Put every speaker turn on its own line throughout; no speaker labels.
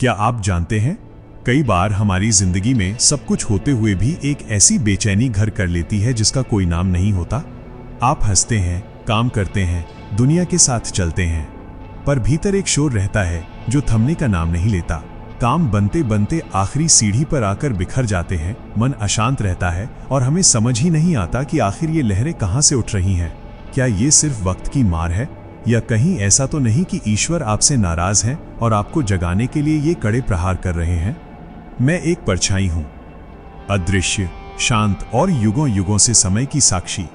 क्या आप जानते हैं, कई बार हमारी जिंदगी में सब कुछ होते हुए भी एक ऐसी बेचैनी घर कर लेती है जिसका कोई नाम नहीं होता। आप हंसते हैं, काम करते हैं, दुनिया के साथ चलते हैं, पर भीतर एक शोर रहता है जो थमने का नाम नहीं लेता। काम बनते बनते आखिरी सीढ़ी पर आकर बिखर जाते हैं, मन अशांत रहता है और हमें समझ ही नहीं आता कि आखिर ये लहरें कहाँ से उठ रही हैं। क्या ये सिर्फ वक्त की मार है, या कहीं ऐसा तो नहीं कि ईश्वर आपसे नाराज हैं और आपको जगाने के लिए ये कड़े प्रहार कर रहे हैं? मैं एक परछाई हूं, अदृश्य, शांत और युगों युगों से समय की साक्षी।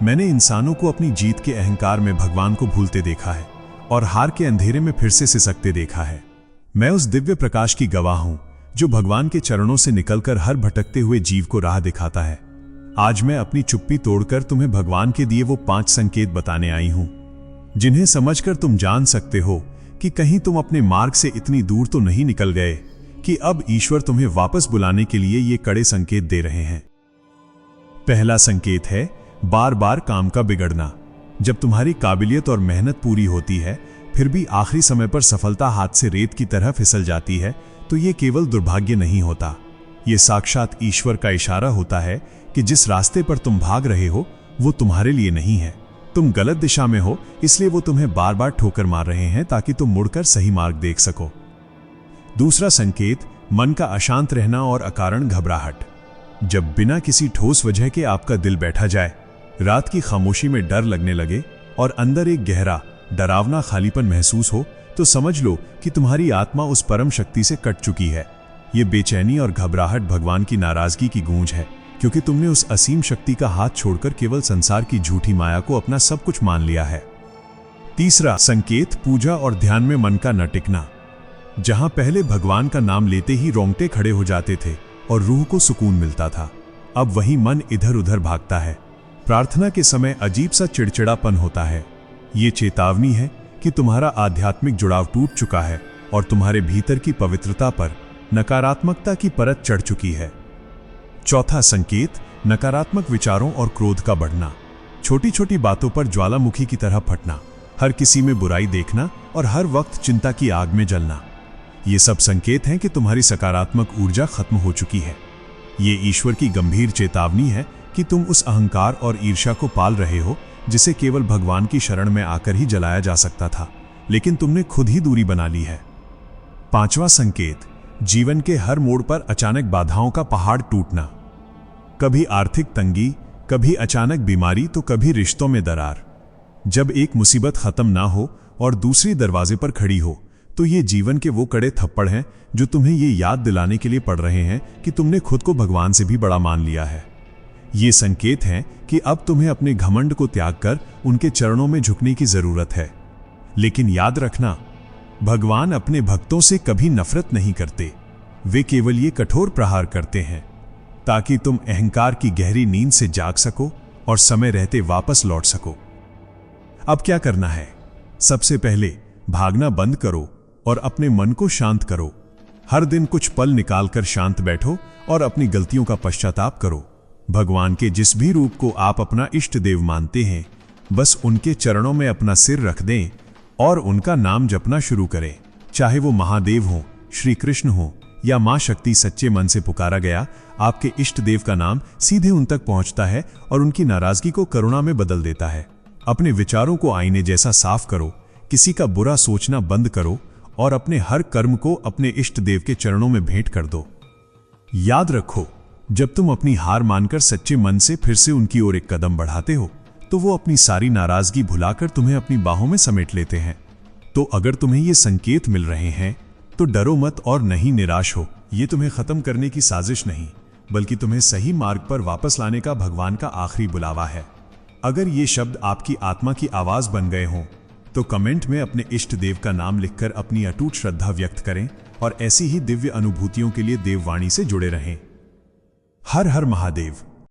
मैंने इंसानों को अपनी जीत के अहंकार में भगवान को भूलते देखा है और हार के अंधेरे में फिर से सिसकते देखा है। मैं उस दिव्य प्रकाश की गवाह हूं जो भगवान के चरणों से निकलकर हर भटकते हुए जीव को राह दिखाता है। आज मैं अपनी चुप्पी तोड़कर तुम्हें भगवान के दिए वो 5 संकेत बताने आई हूं, जिन्हें समझकर तुम जान सकते हो कि कहीं तुम अपने मार्ग से इतनी दूर तो नहीं निकल गए कि अब ईश्वर तुम्हें वापस बुलाने के लिए ये कड़े संकेत दे रहे हैं। पहला संकेत है बार बार काम का बिगड़ना। जब तुम्हारी काबिलियत और मेहनत पूरी होती है, फिर भी आखिरी समय पर सफलता हाथ से रेत की तरह फिसल जाती है, तो ये केवल दुर्भाग्य नहीं होता। ये साक्षात ईश्वर का इशारा होता है कि जिस रास्ते पर तुम भाग रहे हो वो तुम्हारे लिए नहीं है। तुम गलत दिशा में हो, इसलिए वो तुम्हें बार बार ठोकर मार रहे हैं ताकि तुम मुड़कर सही मार्ग देख सको। दूसरा संकेत, मन का अशांत रहना और अकारण घबराहट। जब बिना किसी ठोस वजह के आपका दिल बैठा जाए, रात की खामोशी में डर लगने लगे और अंदर एक गहरा डरावना खालीपन महसूस हो, तो समझ लो कि तुम्हारी आत्मा उस परम शक्ति से कट चुकी है। ये बेचैनी और घबराहट भगवान की नाराजगी की गूंज है, क्योंकि तुमने उस असीम शक्ति का हाथ छोड़कर केवल संसार की झूठी माया को अपना सब कुछ मान लिया है। तीसरा संकेत, पूजा और ध्यान में मन का न टिकना। जहां पहले भगवान का नाम लेते ही रोंगटे खड़े हो जाते थे और रूह को सुकून मिलता था, अब वही मन इधर उधर भागता है। प्रार्थना के समय अजीब सा चिड़चिड़ापन होता है। ये चेतावनी है कि तुम्हारा आध्यात्मिक जुड़ाव टूट चुका है और तुम्हारे भीतर की पवित्रता पर नकारात्मकता की परत चढ़ चुकी है। चौथा संकेत, नकारात्मक विचारों और क्रोध का बढ़ना। छोटी छोटी बातों पर ज्वालामुखी की तरह फटना, हर किसी में बुराई देखना और हर वक्त चिंता की आग में जलना। ये सब संकेत हैं कि तुम्हारी सकारात्मक ऊर्जा खत्म हो चुकी है। ये ईश्वर की गंभीर चेतावनी है कि तुम उस अहंकार और ईर्ष्या को पाल रहे हो जिसे केवल भगवान की शरण में आकर ही जलाया जा सकता था, लेकिन तुमने खुद ही दूरी बना ली है। पांचवा संकेत, जीवन के हर मोड़ पर अचानक बाधाओं का पहाड़ टूटना। कभी आर्थिक तंगी, कभी अचानक बीमारी, तो कभी रिश्तों में दरार। जब एक मुसीबत खत्म ना हो और दूसरी दरवाजे पर खड़ी हो, तो ये जीवन के वो कड़े थप्पड़ हैं जो तुम्हें ये याद दिलाने के लिए पड़ रहे हैं कि तुमने खुद को भगवान से भी बड़ा मान लिया है। ये संकेत हैं कि अब तुम्हें अपने घमंड को त्याग कर उनके चरणों में झुकने की जरूरत है। लेकिन याद रखना, भगवान अपने भक्तों से कभी नफरत नहीं करते। वे केवल ये कठोर प्रहार करते हैं ताकि तुम अहंकार की गहरी नींद से जाग सको और समय रहते वापस लौट सको। अब क्या करना है? सबसे पहले भागना बंद करो और अपने मन को शांत करो। हर दिन कुछ पल निकालकर शांत बैठो और अपनी गलतियों का पश्चाताप करो। भगवान के जिस भी रूप को आप अपना इष्ट देव मानते हैं, बस उनके चरणों में अपना सिर रख दें और उनका नाम जपना शुरू करें। चाहे वो महादेव हो, श्री कृष्ण हो या मां शक्ति, सच्चे मन से पुकारा गया आपके इष्ट देव का नाम सीधे उन तक पहुंचता है और उनकी नाराजगी को करुणा में बदल देता है। अपने विचारों को आईने जैसा साफ करो, किसी का बुरा सोचना बंद करो और अपने हर कर्म को अपने इष्ट देव के चरणों में भेंट कर दो। याद रखो, जब तुम अपनी हार मानकर सच्चे मन से फिर से उनकी ओर एक कदम बढ़ाते हो, तो वो अपनी सारी नाराजगी भुलाकर तुम्हें अपनी बाहों में समेट लेते हैं। तो अगर तुम्हें ये संकेत मिल रहे हैं तो डरो मत और नहीं निराश हो। ये तुम्हें खत्म करने की साजिश नहीं, बल्कि तुम्हें सही मार्ग पर वापस लाने का भगवान का आखिरी बुलावा है। अगर ये शब्द आपकी आत्मा की आवाज बन गए हों, तो कमेंट में अपने इष्ट देव का नाम लिखकर अपनी अटूट श्रद्धा व्यक्त करें और ऐसी ही दिव्य अनुभूतियों के लिए देववाणी से जुड़े रहें। हर हर महादेव।